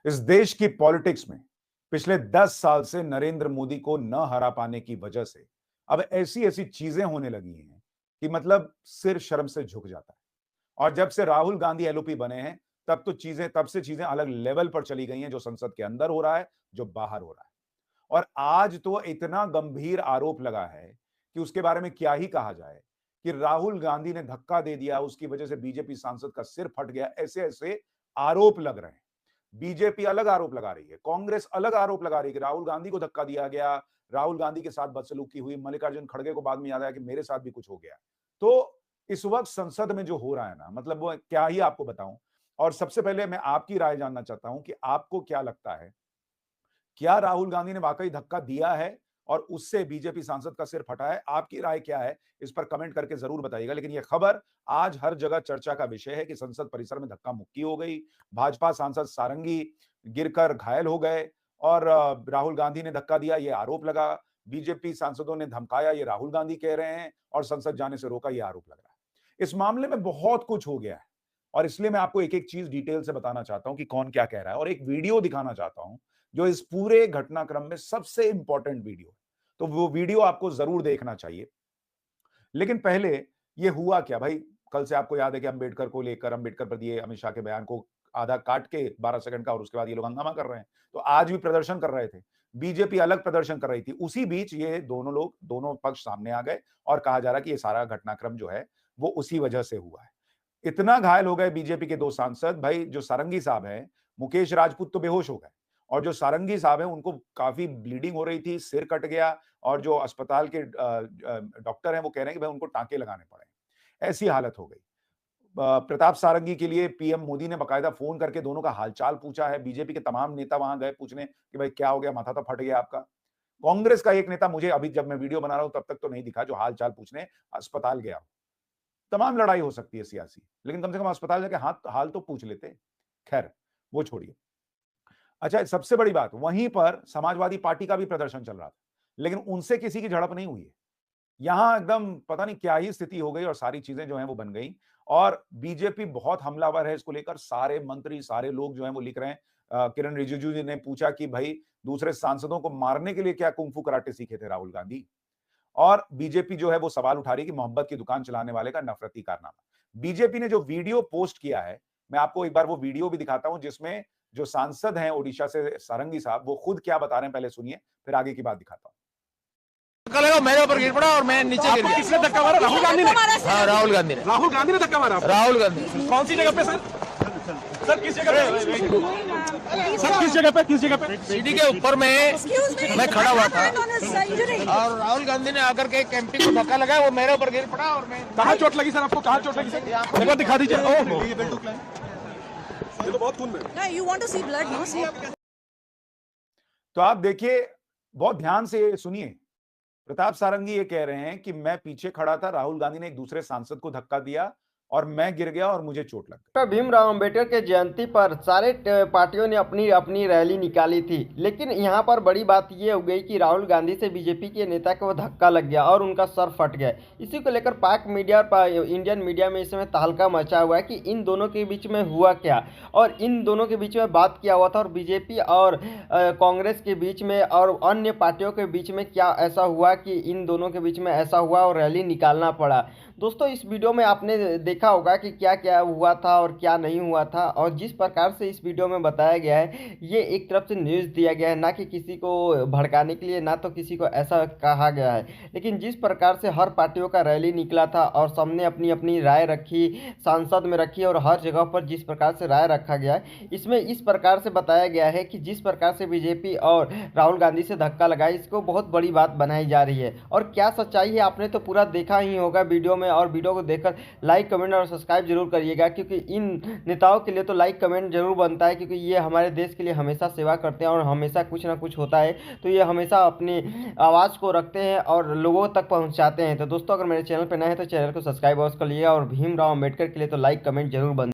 इस देश की पॉलिटिक्स में पिछले 10 साल से नरेंद्र मोदी को न हरा पाने की वजह से अब ऐसी-ऐसी चीजें होने लगी हैं कि मतलब सिर शर्म से झुक जाता है। और जब से राहुल गांधी एलओपी बने हैं, तब से चीजें अलग लेवल पर चली गई हैं, जो संसद के अंदर हो रहा है, जो बाहर हो रहा है। और आज तो इतना गंभीर आरोप लगा है कि उसके बारे में क्या ही कहा जाए कि राहुल गांधी ने धक्का दे दिया, उसकी वजह से बीजेपी सांसद का सिर फट गया। ऐसे-ऐसे आरोप लग रहे हैं। बीजेपी अलग आरोप लगा रही है, कांग्रेस अलग आरोप लगा रही है कि राहुल गांधी को धक्का दिया गया, राहुल गांधी के साथ बदसलूकी हुई। मल्लिकार्जुन खड़गे को बाद में याद आया कि मेरे साथ भी कुछ हो गया। तो इस वक्त संसद में जो हो रहा है ना, मतलब वो क्या ही आपको बताऊं। और सबसे पहले मैं आपकी राय जानना चाहता हूं कि आपको क्या लगता है, क्या राहुल गांधी ने वाकई धक्का दिया है और उससे बीजेपी सांसद का सिर फटा है? आपकी राय क्या है? इस पर कमेंट करके जरूर बताइएगा। लेकिन यह खबर आज हर जगह चर्चा का विषय है कि संसद परिसर में धक्का मुक्की हो गई। भाजपा सांसद सारंगी गिरकर घायल हो गए और राहुल गांधी ने धक्का दिया, ये आरोप लगा। बीजेपी सांसदों ने धमकाया, ये राहुल गांधी कह रहे हैं, और संसद जाने से रोका, ये आरोप लग रहा है। इस मामले में बहुत कुछ हो गया है और इसलिए मैं आपको एक-एक चीज डिटेल से बताना चाहता हूं कि कौन क्या कह रहा है, और एक वीडियो दिखाना चाहता हूं जो इस पूरे घटनाक्रम में सबसे इंपॉर्टेंट वीडियो है। तो वो वीडियो आपको जरूर देखना चाहिए। लेकिन पहले ये हुआ क्या भाई? कल से आपको याद है कि अंबेडकर को लेकर, अंबेडकर पर दिए अमित शाह के बयान को आधा काट के 12 सेकंड का, और उसके बाद ये लोग हंगामा कर रहे हैं। तो आज भी प्रदर्शन कर रहे थे। बीजेपी अलग प्रदर्शन कर रही थी। उसी बीच ये दोनों लोग, दोनों पक्ष सामने आ गए और कहा जा रहा है कि ये सारा घटनाक्रम जो है वो उसी वजह से हुआ है। इतना घायल हो गए बीजेपी के दो सांसद, भाई जो सारंगी साहब हैं, मुकेश राजपूत तो बेहोश हो गए, और जो सारंगी साहब हैं उनको काफी ब्लीडिंग हो रही थी, सिर कट गया, और जो अस्पताल के डॉक्टर हैं वो कह रहे हैं कि भाई उनको टांके लगाने पड़े। ऐसी हालत हो गई। प्रताप सारंगी के लिए पीएम मोदी ने बकायदा फोन करके दोनों का हालचाल पूछा है। बीजेपी के तमाम नेता वहां गए पूछने कि भाई क्या हो गया, माथा तो फट गया आपका। कांग्रेस का एक नेता मुझे अभी, जब मैं वीडियो बना रहा हूं तब तक तो नहीं दिखा, जो हालचाल पूछने अस्पताल गया हो। तमाम लड़ाई हो सकती है सियासी, लेकिन कम से कम अस्पताल जाके हाथ हाल तो पूछ लेते। खैर, वो छोड़िए। अच्छा, सबसे बड़ी बात, वहीं पर समाजवादी पार्टी का भी प्रदर्शन चल रहा था, लेकिन उनसे किसी की झड़प नहीं हुई है। यहां एकदम पता नहीं क्या ही स्थिति हो गई और सारी चीजें जो हैं वो बन गई। और बीजेपी बहुत हमलावर है इसको लेकर। सारे मंत्री, सारे लोग जो हैं वो लिख रहे हैं। किरण रिजिजू जी ने पूछा कि भाई दूसरे सांसदों को मारने के लिए क्या कुंफू कराटे सीखे थे राहुल गांधी? और बीजेपी जो है वो सवाल उठा रही है कि मोहब्बत की दुकान चलाने वाले का नफरती कारनामा। बीजेपी ने जो वीडियो पोस्ट किया है, मैं आपको एक बार वो वीडियो भी दिखाता हूं, जिसमें जो सांसद हैं ओडिशा से सारंगी साहब, वो खुद क्या बता रहे हैं पहले सुनिए, फिर आगे की बात दिखाता हूं। धक्का लगा, मेरे ऊपर गिर पड़ा और मैं नीचे गिर गया। किसने धक्का मारा? राहुल गांधी ने? हाँ, राहुल गांधी ने। राहुल गांधी ने धक्का मारा? राहुल गांधी। कौन सी जगह पे सर? सर किस जगह पे? सर किस जगह पे? किस जगह पे? सीढ़ी के ऊपर मैं खड़ा हुआ था और राहुल गांधी ने आकर के कैंपिंग को धक्का लगाया, वो मेरे ऊपर गिर पड़ा और मैं। कहाँ चोट लगी सर आपको? कहाँ चोट लगी सर? एक बार दिखा दीजिए। ओह, ये तो बहुत खून में। You want to see blood, no? See. तो आप देखिए, बहुत ध्यान से सुनिए। प्रताप सारंगी ये कह रहे हैं कि मैं पीछे खड़ा था, राहुल गांधी ने एक दूसरे सांसद को धक्का दिया और मैं गिर गया और मुझे चोट लग गई। डॉक्टर भीमराव अंबेडकर के जयंती पर सारे पार्टियों ने अपनी अपनी रैली निकाली थी, लेकिन यहाँ पर बड़ी बात ये हो गई कि राहुल गांधी से बीजेपी के नेता को धक्का लग गया और उनका सर फट गया। इसी को लेकर पाक मीडिया और इंडियन मीडिया में इस समय तहलका मचा हुआ है कि इन दोनों के बीच में हुआ क्या, और इन दोनों के बीच में बात क्या हुआ था, और बीजेपी और कांग्रेस के बीच में और अन्य पार्टियों के बीच में क्या ऐसा हुआ कि इन दोनों के बीच में ऐसा हुआ और रैली निकालना पड़ा। दोस्तों, इस वीडियो में आपने देखा होगा कि क्या क्या हुआ था और क्या नहीं हुआ था, और जिस प्रकार से इस वीडियो में बताया गया है, ये एक तरफ से न्यूज़ दिया गया है, ना कि किसी को भड़काने के लिए, ना तो किसी को ऐसा कहा गया है। लेकिन जिस प्रकार से हर पार्टियों का रैली निकला था और सबने अपनी अपनी राय रखी, सांसद में रखी, और हर जगह पर जिस प्रकार से राय रखा गया है, इसमें इस प्रकार से बताया गया है कि जिस प्रकार से बीजेपी और राहुल गांधी से धक्का लगा, इसको बहुत बड़ी बात बनाई जा रही है। और क्या सच्चाई है आपने तो पूरा देखा ही होगा वीडियो में, और वीडियो को देखकर लाइक, कमेंट और सब्सक्राइब जरूर करिएगा, क्योंकि इन नेताओं के लिए तो लाइक कमेंट जरूर बनता है, क्योंकि ये हमारे देश के लिए हमेशा सेवा करते हैं और हमेशा कुछ ना कुछ होता है तो ये हमेशा अपनी आवाज़ को रखते हैं और लोगों तक पहुंचाते हैं। तो दोस्तों, अगर मेरे चैनल पर नए हैं तो चैनल को सब्सक्राइब कर लीजिएगा, और भीमराव अम्बेडकर के लिए तो लाइक कमेंट जरूर बन